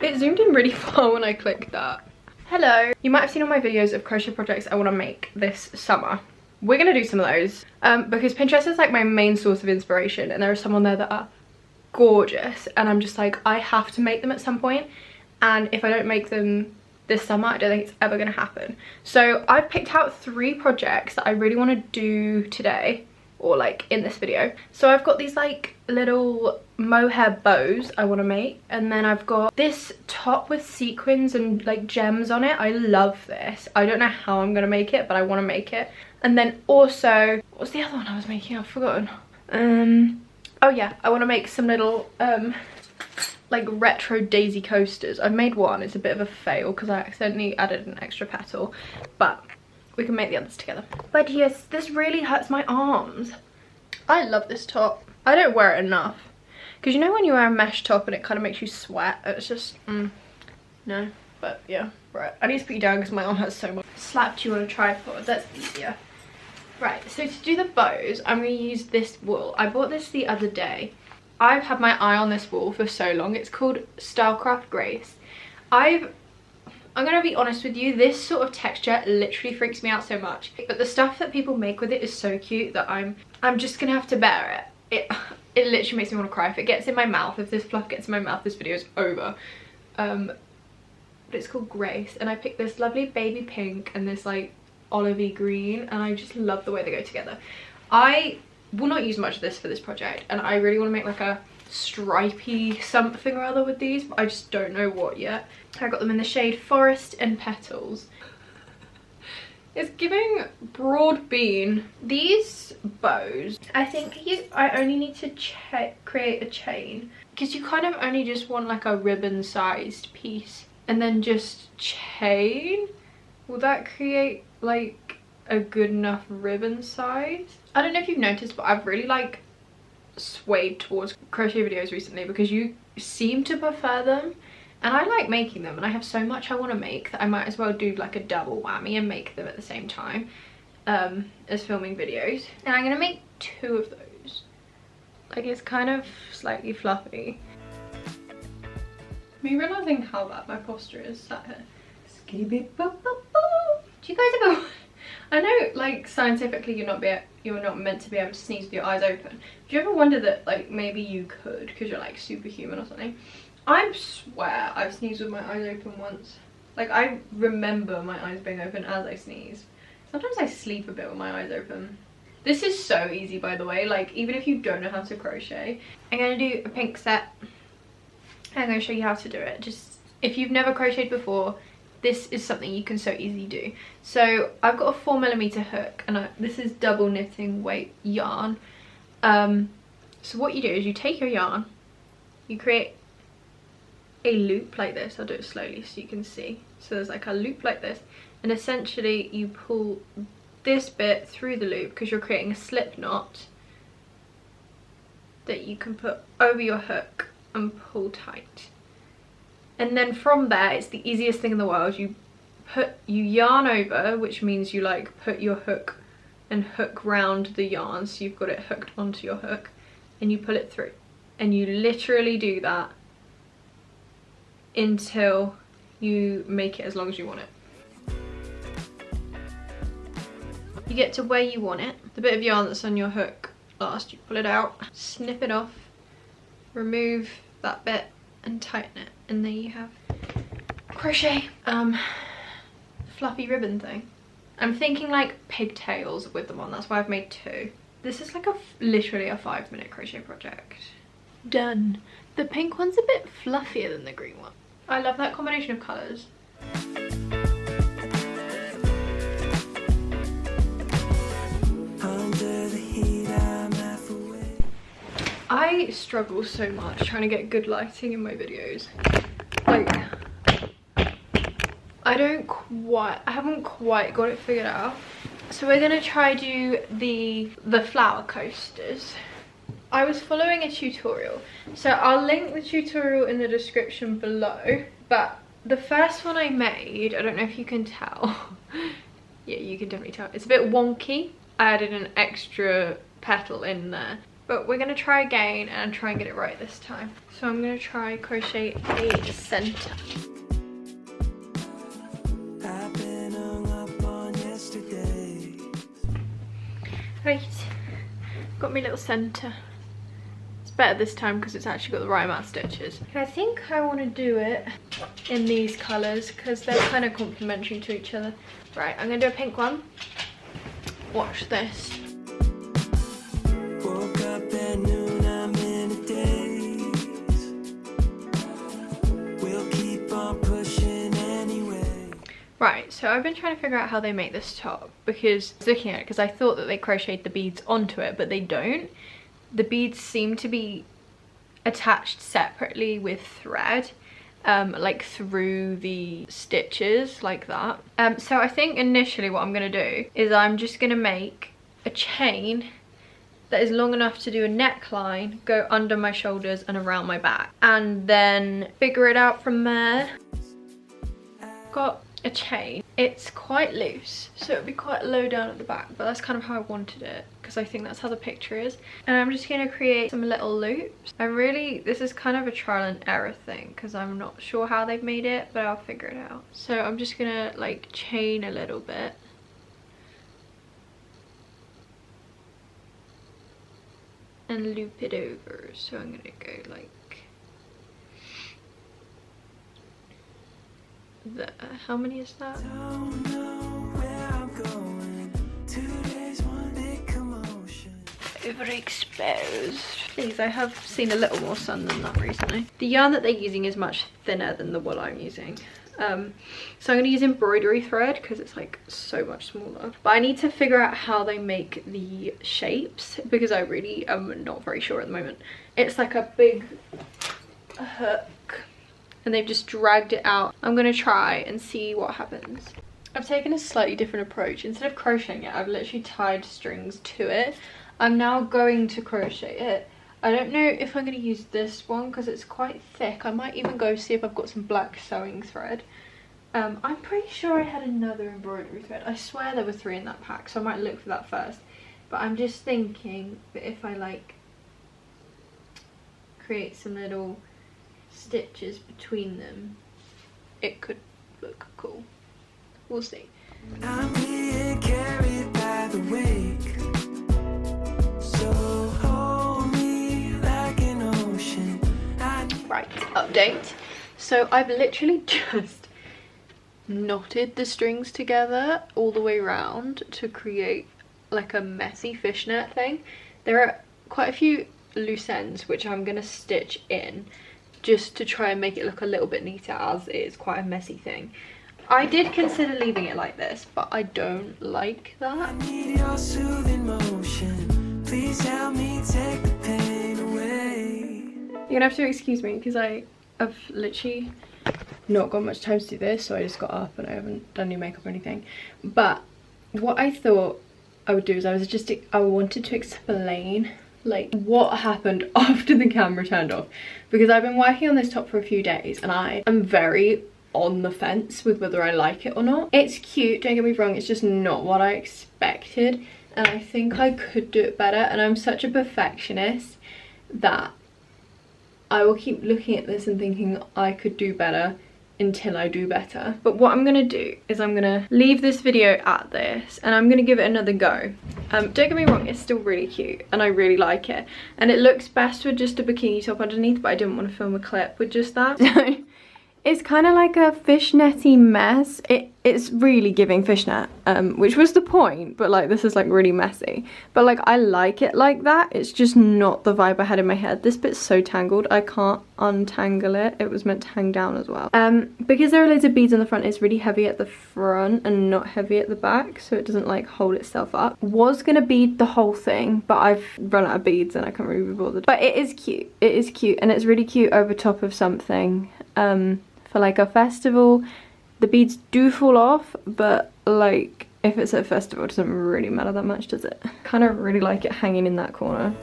It zoomed in really far when I clicked that. Hello. You might have seen all my videos of crochet projects I want to make this summer. We're going to do some of those because Pinterest is like my main source of inspiration, and there are some on there that are gorgeous, and I'm just like, I have to make them at some point, and if I don't make them this summer, I don't think it's ever going to happen. So I've picked out 3 projects that I really want to do today, or like in this video. So I've got these like little mohair bows I want to make, and then I've got this top with sequins and like gems on it. I love this. I don't know how I'm gonna make it, but I want to make it. And then also, what's the other one I was making? I've forgotten. Oh yeah, I want to make some little like retro daisy coasters. I've made one. It's a bit of a fail because I accidentally added an extra petal, but we can make the others together. But yes, this really hurts my arms. I love this top. I don't wear it enough. Because you know when you wear a mesh top and it kind of makes you sweat? It's just, no. But yeah, right. I need to put you down because my arm hurts so much. Slapped you on a tripod, that's easier. Right, so to do the bows, I'm going to use this wool. I bought this the other day. I've had my eye on this wool for so long. It's called Stylecraft Grace. I'm gonna be honest with you, this sort of texture literally freaks me out so much, but the stuff that people make with it is so cute that I'm just gonna have to bear it. It literally makes me want to cry. If it gets in my mouth, if this fluff gets in my mouth, this video is over. But it's called Grace, and I picked this lovely baby pink and this like olivey green, and I just love the way they go together. I will not use much of this for this project, and I really want to make like a stripy something or other with these, but I just don't know what yet. I got them in the shade Forest and Petals. It's giving broad bean. These bows, I think I only need to create a chain, because you kind of only just want like a ribbon sized piece and then just chain. Will that create like a good enough ribbon size? I don't know if you've noticed, but I've really like swayed towards crochet videos recently because you seem to prefer them, and I like making them, and I have so much I want to make that I might as well do like a double whammy and make them at the same time as filming videos. And I'm gonna make 2 of those. Like, it's kind of slightly fluffy. Me realizing how bad my posture is sat here. Skitty bit boo boo boo. Do you guys ever? I know, like, scientifically you're not meant to be able to sneeze with your eyes open. Do you ever wonder that, like, maybe you could because you're like superhuman or something? I swear I've sneezed with my eyes open once. Like, I remember my eyes being open as I sneeze. Sometimes I sleep a bit with my eyes open. This is so easy, by the way. Like, even if you don't know how to crochet, I'm going to do a pink set. I'm going to show you how to do it. Just, if you've never crocheted before, this is something you can so easily do. So I've got a 4mm hook, and this is double knitting weight yarn. So what you do is you take your yarn, you create a loop like this. I'll do it slowly so you can see. So there's like a loop like this, and essentially you pull this bit through the loop because you're creating a slip knot that you can put over your hook and pull tight. And then from there, it's the easiest thing in the world. You yarn over, which means you like put your hook and hook round the yarn, so you've got it hooked onto your hook, and you pull it through. And you literally do that until you make it as long as you want it. You get to where you want it. The bit of yarn that's on your hook last, you pull it out, snip it off, remove that bit and tighten it, and there you have crochet fluffy ribbon thing. I'm thinking like pigtails with them on, that's why I've made 2. This is like literally a 5-minute crochet project. Done. The pink one's a bit fluffier than the green one. I love that combination of colours. I struggle so much trying to get good lighting in my videos. Like, I haven't quite got it figured out. So we're gonna try do the flower coasters. I was following a tutorial, so I'll link the tutorial in the description below, but the first one I made, I don't know if you can tell. Yeah, you can definitely tell. It's a bit wonky. I added an extra petal in there. but we're gonna try again and try and get it right this time. So I'm gonna try crochet a center. Right, got my little center. It's better this time because it's actually got the right amount of stitches. I think I want to do it in these colours because they're kind of complementary to each other. Right, I'm going to do a pink one. Watch this. Woke up at noon, I'm in a daze. We'll keep on pushing anyway. Right, so I've been trying to figure out how they make this top because looking at it, because I thought that they crocheted the beads onto it, but they don't. The beads seem to be attached separately with thread, like through the stitches like that. So I think initially what I'm gonna do is I'm just gonna make a chain that is long enough to do a neckline, go under my shoulders and around my back, and then figure it out from there. Got a chain. It's quite loose, so it'll be quite low down at the back, but that's kind of how I wanted it because I think that's how the picture is. And I'm just going to create some little loops. This is kind of a trial and error thing because I'm not sure how they've made it, but I'll figure it out. So I'm just gonna like chain a little bit. And loop it over. So I'm gonna go like there. How many is that? Don't know where I'm going. 2 days, one big commotion. Overexposed. Please, I have seen a little more sun than that recently. The yarn that they're using is much thinner than the wool I'm using. So I'm going to use embroidery thread because it's like so much smaller. But I need to figure out how they make the shapes because I really am not very sure at the moment. It's like a big hook and they've just dragged it out. I'm gonna try and see what happens. I've taken a slightly different approach. Instead of crocheting it, I've literally tied strings to it. I'm now going to crochet it. I don't know if I'm gonna use this one because it's quite thick. I might even go see if I've got some black sewing thread. I'm pretty sure I had another embroidery thread. I swear there were 3 in that pack, so I might look for that first. But I'm just thinking that if I like create some little stitches between them, it could look cool. We'll see. I'm being carried by the wake, so hold me like an ocean. Right, update. So I've literally just knotted the strings together all the way around to create like a messy fishnet thing. There are quite a few loose ends which I'm gonna stitch in just to try and make it look a little bit neater, as it is quite a messy thing. I did consider leaving it like this, but I don't like that. I need your soothing motion. Please help me take the pain away. You're gonna have to excuse me because I've literally not got much time to do this, so I just got up and I haven't done any makeup or anything. But what I thought I would do is I wanted to explain like what happened after the camera turned off, because I've been working on this top for a few days and I am very on the fence with whether I like it or not. It's cute, don't get me wrong, it's just not what I expected and I think I could do it better, and I'm such a perfectionist that I will keep looking at this and thinking I could do better until I do better. But what I'm gonna do is I'm gonna leave this video at this and I'm gonna give it another go. Don't get me wrong, it's still really cute and I really like it, and it looks best with just a bikini top underneath, but I didn't want to film a clip with just that. So it's kind of like a fishnetty mess. It's really giving fishnet, which was the point, but like this is like really messy. But like I like it like that. It's just not the vibe I had in my head. This bit's so tangled, I can't untangle it. It was meant to hang down as well. Because there are loads of beads on the front, it's really heavy at the front and not heavy at the back, so it doesn't like hold itself up. Was gonna bead the whole thing, but I've run out of beads and I can't really be bothered. But it is cute. It is cute, and it's really cute over top of something. For like a festival. The beads do fall off, but like if it's at a festival it doesn't really matter that much, does it? Kind of really like it hanging in that corner.